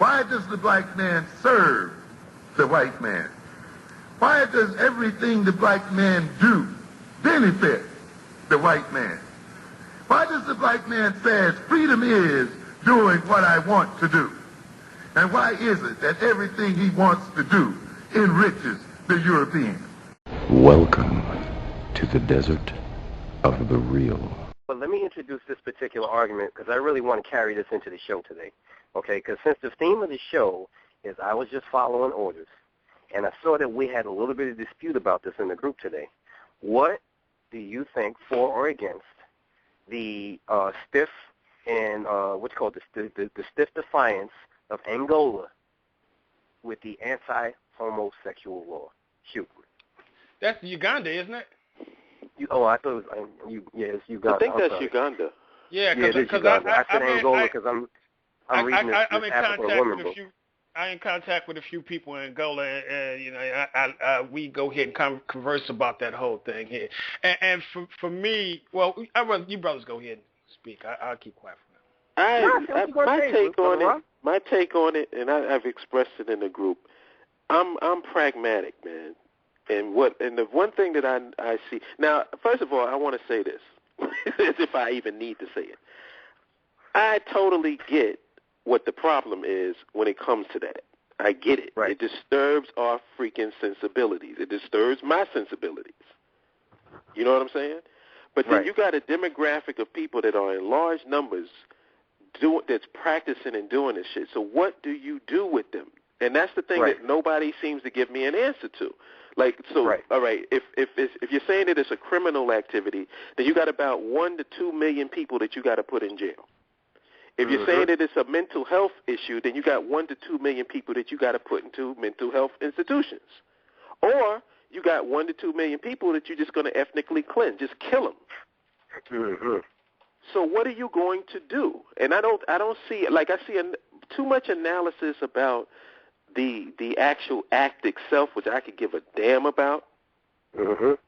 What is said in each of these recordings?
Why does the black man serve the white man? Why does everything the black man do benefit the white man? Why does the black man say freedom is doing what I want to do? And why is it that everything he wants to do enriches the European? Welcome to the desert of the real. But let me introduce this particular argument because I really want to carry this into the show today. Okay, because since the theme of the show is I was just following orders, and I saw that we had a little bit of dispute about this in the group today. What do you think for or against the stiff and what's called the stiff defiance of Angola with the anti-homosexual law? Shoot. That's Uganda, isn't it? I thought it was it's Uganda. I think that's Uganda. Yeah, because I said Angola because I'm reading this African woman book. I'm in contact with a few people in Angola, and we go ahead and converse about that whole thing here. And for me, well, you brothers go ahead and speak. I'll keep quiet for now. My take on it, and I've expressed it in the group. I'm pragmatic, man. And the one thing that I see now, first of all, I want to say this, as if I even need to say it. I totally get what the problem is when it comes to that. I get it. Right. It disturbs our freaking sensibilities. It disturbs my sensibilities. You know what I'm saying? But then you got a demographic of people that are in large numbers that's practicing and doing this shit. So what do you do with them? And that's the thing that nobody seems to give me an answer to. All right, if you're saying that it's a criminal activity, then you got about 1 to 2 million people that you got to put in jail. If you're saying that it's a mental health issue, then you got 1 to 2 million people that you got to put into mental health institutions. Or you got 1 to 2 million people that you're just going to ethnically cleanse, just kill them. Mm-hmm. So what are you going to do? And I don't see I see too much analysis about the actual act itself, which I could give a damn about.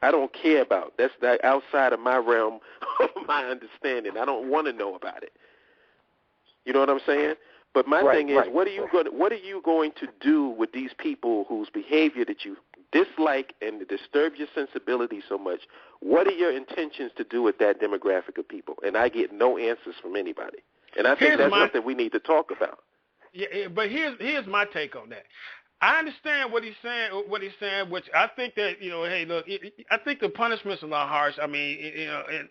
I don't care about. That's outside of my realm of my understanding. I don't want to know about it. You know what I'm saying? But my thing is, what are you going to do with these people whose behavior that you dislike and that disturb your sensibility so much? What are your intentions to do with that demographic of people? And I get no answers from anybody. And I think that's something we need to talk about. Yeah, but here's my take on that. I understand what he's saying, which I think that, hey, look, I think the punishment's a lot harsh. I mean,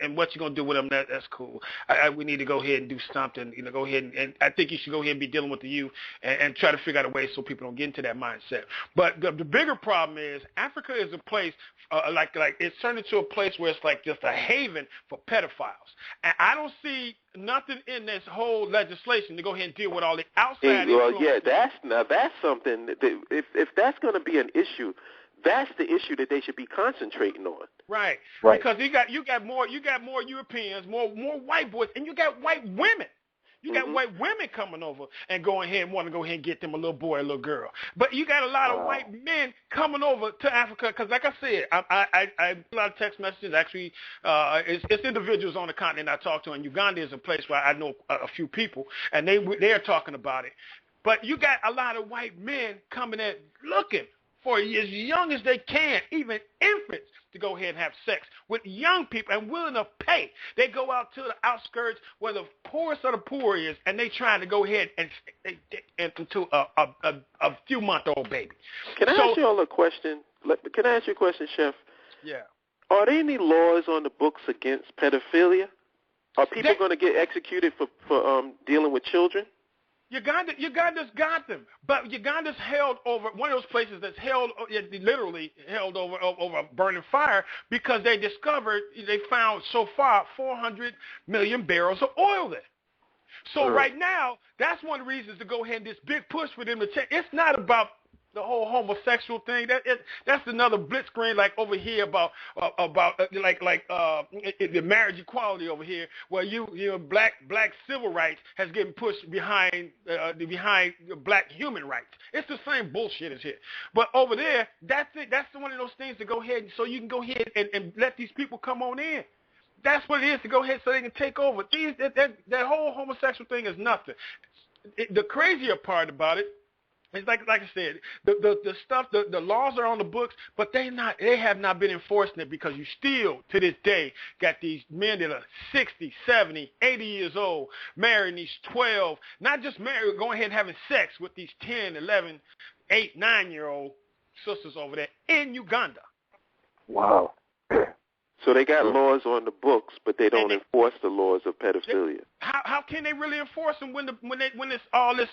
and what you're going to do with them, that's cool. We need to go ahead and do something, go ahead and I think you should go ahead and be dealing with the youth and try to figure out a way so people don't get into that mindset. But the bigger problem is Africa is a place, like it's turned into a place where it's like just a haven for pedophiles. And I don't see nothing in this whole legislation to go ahead and deal with all the outside influence. That's something that if that's going to be an issue, that's the issue that they should be concentrating on. Right. Because you got more Europeans, more white boys, and you got white women. You got white women coming over and want to go ahead and get them a little boy, a little girl. But you got a lot of white men coming over to Africa because, like I said, I a lot of text messages. Actually, it's individuals on the continent I talk to, and Uganda is a place where I know a few people, and they are talking about it. But you got a lot of white men coming in looking for as young as they can, even infants, to go ahead and have sex with young people and willing to pay. They go out to the outskirts where the poorest of the poor is, and they trying to go ahead and into a few-month-old baby. Can I ask you all a question? Can I ask you a question, Chef? Yeah. Are there any laws on the books against pedophilia? Are people going to get executed for dealing with children? Uganda's got them, but Uganda's held over one of those places that's literally held over a burning fire because they found so far 400 million barrels of oil there. So right now, that's one of the reasons to go ahead and this big push for them to check. It's not about the whole homosexual thing. That's another blitzkrieg like over here about the marriage equality over here, where black civil rights has getting pushed behind black human rights. It's the same bullshit as here. But over there, that's it. That's one of those things to go ahead so you can go ahead and let these people come on in. That's what it is to go ahead so they can take over. That whole homosexual thing is nothing. the crazier part about it, it's like I said, the stuff, the laws are on the books, but they have not been enforcing it, because you still, to this day, got these men that are 60, 70, 80 years old, marrying these 12, not just married, going ahead and having sex with these 10, 11, 8, 9-year-old sisters over there in Uganda. Wow. So they got laws on the books, but they don't enforce the laws of pedophilia. How can they really enforce them when it's all this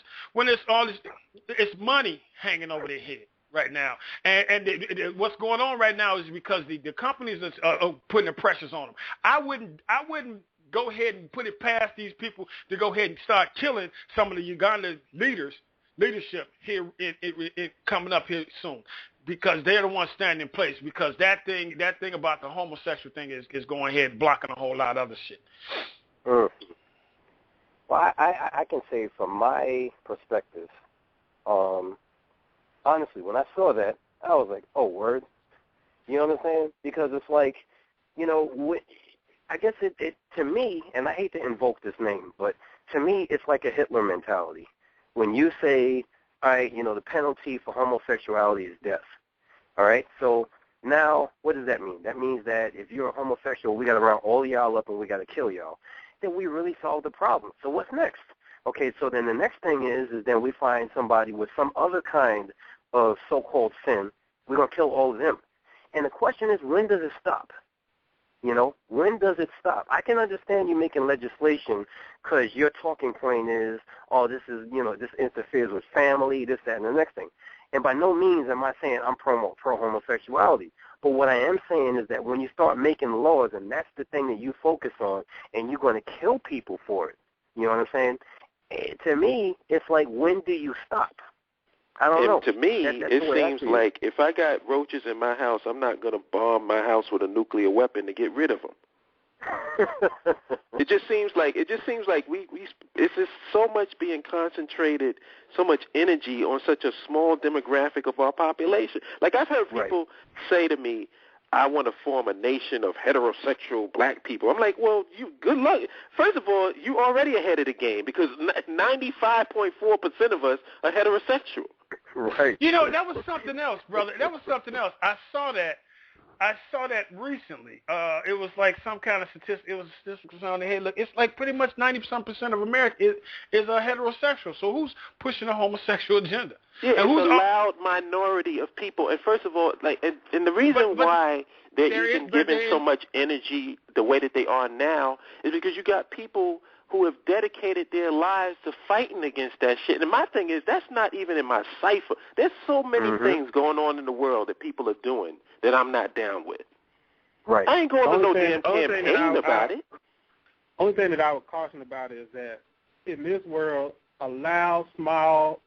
it's money hanging over their head right now? And what's going on right now is because the companies are putting the pressures on them. I wouldn't go ahead and put it past these people to go ahead and start killing some of the Uganda leadership here in coming up here soon, because they're the ones standing in place, because that thing about the homosexual thing is going ahead and blocking a whole lot of other shit. Well, I can say from my perspective, honestly, when I saw that, I was like, oh, word. You know what I'm saying? Because it's like, I guess it to me, and I hate to invoke this name, but to me it's like a Hitler mentality. When you say, all right, the penalty for homosexuality is death. All right? So now what does that mean? That means that if you're a homosexual, we got to round all y'all up and we got to kill y'all. Then we really solved the problem. So what's next? Okay, so then the next thing is then we find somebody with some other kind of so-called sin. We're going to kill all of them. And the question is, when does it stop? When does it stop? I can understand you making legislation because your talking point is, oh, this is, this interferes with family, this, that, and the next thing. And by no means am I saying I'm pro-homosexuality. But what I am saying is that when you start making laws, and that's the thing that you focus on, and you're going to kill people for it, you know what I'm saying? To me, it's like, when do you stop? I don't know. To me, it seems like if I got roaches in my house, I'm not going to bomb my house with a nuclear weapon to get rid of them. It just seems like it's just so much being concentrated, so much energy on such a small demographic of our population. Like, I've heard people say to me, I want to form a nation of heterosexual black people. I'm like, well, good luck. First of all, you already ahead of the game, because 95.4% of us are heterosexual. Right. That was something else, brother. That was something else. I saw that recently. It was like some kind of statistic. It was statistics on the head. Look, it's like pretty much 90% of America is a heterosexual. So who's pushing a homosexual agenda? Yeah, it's a loud minority of people. And first of all, and the reason why they're even giving so much energy the way that they are now is because you got people who have dedicated their lives to fighting against that shit. And my thing is, that's not even in my cipher. There's so many things going on in the world that people are doing that I'm not down with. Right. I ain't going to no damn campaign about it. Only thing that I would caution about it is that in this world, allow small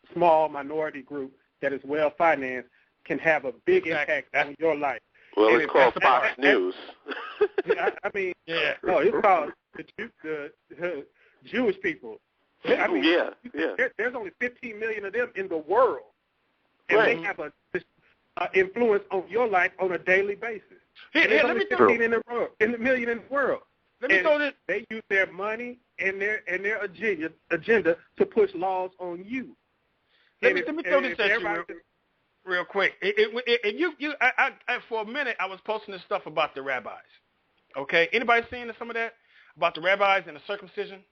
minority group that is well financed can have a big impact on your life. Well, and it's called Fox News. No, it's called the Jewish people. There's only 15 million of them in the world, and they have a influence on your life on a daily basis. There's only 15 in the world, in the million in the world. They use their money and their agenda to push laws on you. Let me throw this at you real quick. For a minute, I was posting this stuff about the rabbis. Okay, anybody seen some of that about the rabbis and the circumcision?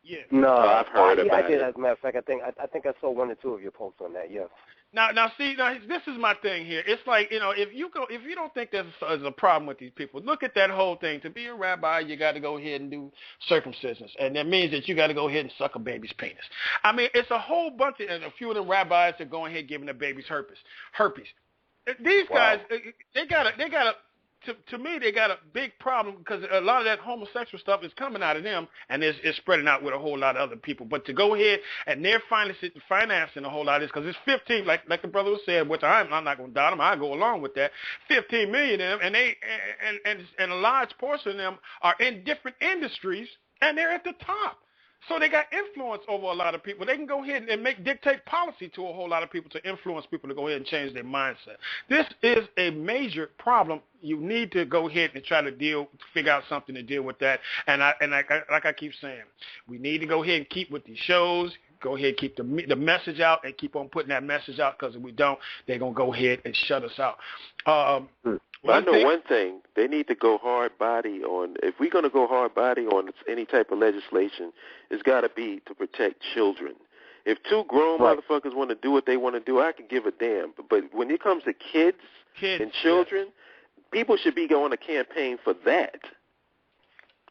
Yeah. No, I've heard about it. I did. As a matter of fact, I think I saw one or two of your posts on that. Yes. Now, this is my thing here. It's like, if you don't think there's a problem with these people, look at that whole thing. To be a rabbi, you got to go ahead and do circumcisions, and that means that you got to go ahead and suck a baby's penis. I mean, it's a whole bunch of, and a few of the rabbis are going ahead giving their babies herpes. These guys, they got to me, they got a big problem because a lot of that homosexual stuff is coming out of them and it's spreading out with a whole lot of other people. But to go ahead and they're financing a whole lot of this because it's 15, like the brother was saying, which I'm not going to doubt them. I go along with that. 15 million of them, and a large portion of them are in different industries, and they're at the top. So they got influence over a lot of people. They can go ahead and dictate policy to a whole lot of people to influence people to go ahead and change their mindset. This is a major problem. You need to go ahead and try to figure out something to deal with that. And like I keep saying, we need to go ahead and keep with these shows, go ahead and keep the message out and keep on putting that message out, because if we don't, they're going to go ahead and shut us out. One thing. They need to go hard body on, if we're going to go hard body on any type of legislation, it's got to be to protect children. If two grown motherfuckers want to do what they want to do, I can give a damn. But when it comes to kids and children, people should be going to campaign for that.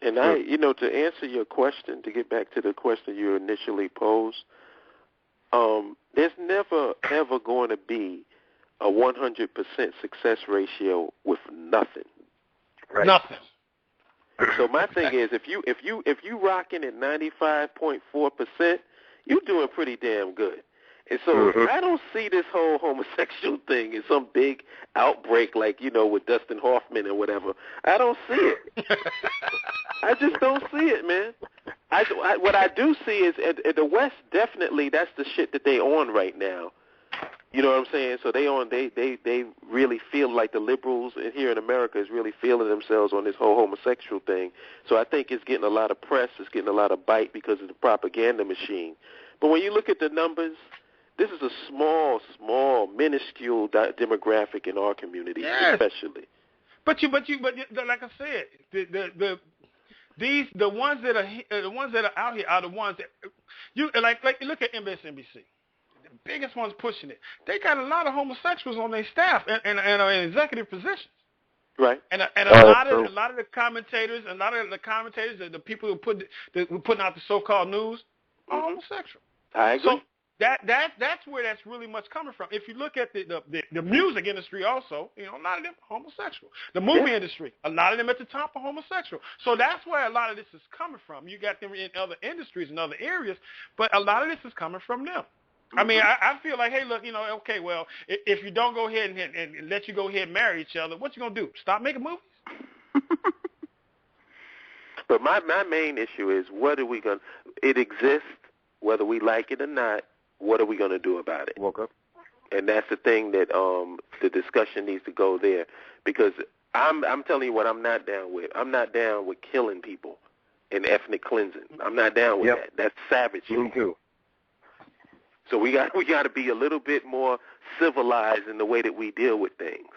And to answer your question, to get back to the question you initially posed, there's never, ever going to be a 100% success ratio with nothing. Right. Nothing. So my thing is, if you rocking at 95.4%, you're doing pretty damn good. And so I don't see this whole homosexual thing as some big outbreak like, with Dustin Hoffman or whatever. I don't see it. I just don't see it, man. What I do see is at the West, definitely that's the shit that they on right now. You know what I'm saying? So they really feel like the liberals here in America is really feeling themselves on this whole homosexual thing. So I think it's getting a lot of press, it's getting a lot of bite because of the propaganda machine. But when you look at the numbers, this is a small, minuscule demographic in our community, especially. But like I said, the ones that are out here are the ones that you like look at MSNBC. The biggest ones pushing it. They got a lot of homosexuals on their staff and are in executive positions. Right. And a lot of the commentators, the people who putting out the so-called news are homosexual. I agree. So that's where that's really much coming from. If you look at the music industry also, a lot of them are homosexual. The movie industry, a lot of them at the top are homosexual. So that's where a lot of this is coming from. You got them in other industries and other areas, but a lot of this is coming from them. I mean, I feel like, hey, look, okay, well, if you don't go ahead and let you go ahead and marry each other, what you going to do? Stop making movies? But my main issue is, it exists, whether we like it or not, what are we going to do about it? Woke up. And that's the thing that the discussion needs to go there, because I'm telling you what I'm not down with. I'm not down with killing people and ethnic cleansing. I'm not down with that. That's savage. Me too. So we got to be a little bit more civilized in the way that we deal with things.